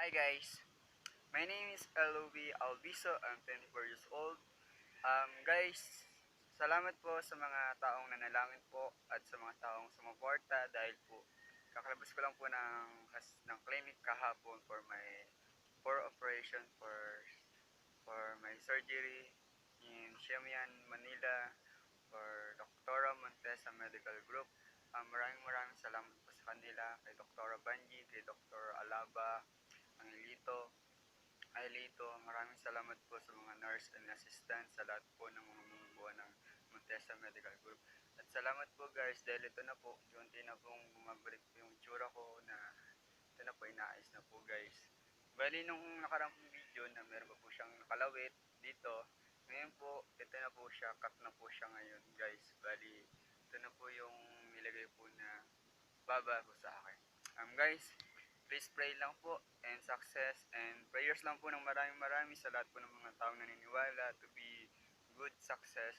Hi guys, my name is LOB Albiso. I'm 24 years old. Guys, salamat po sa mga taong nanalangin po at sa mga taong sumuporta dahil po kakalabas ko lang po ng clinic kahapon for operation for my surgery in Siamian, Manila for Dr. Montesa Medical Group. Maraming salamat po sa kanila, kay Dr. Banji, kay Dr. Alaba, Angelito, maraming salamat po sa mga nurse and assistant, sa lahat po ng mga bumubuo ng Montesa Medical Group. At salamat po guys dahil ito na po, unti na pong bumabalik po yung tsura ko na ito na po, inaayos na po guys. Bali nung nakarang video na meron pa po siyang nakalawit dito, ngayon po, ito na po siya, cut na po siya ngayon guys. Bali, ito na po yung nilagay po na baba po sa akin. Guys, please pray lang po and success and prayers lang po ng maraming sa lahat po ng mga taong naniniwala to be good success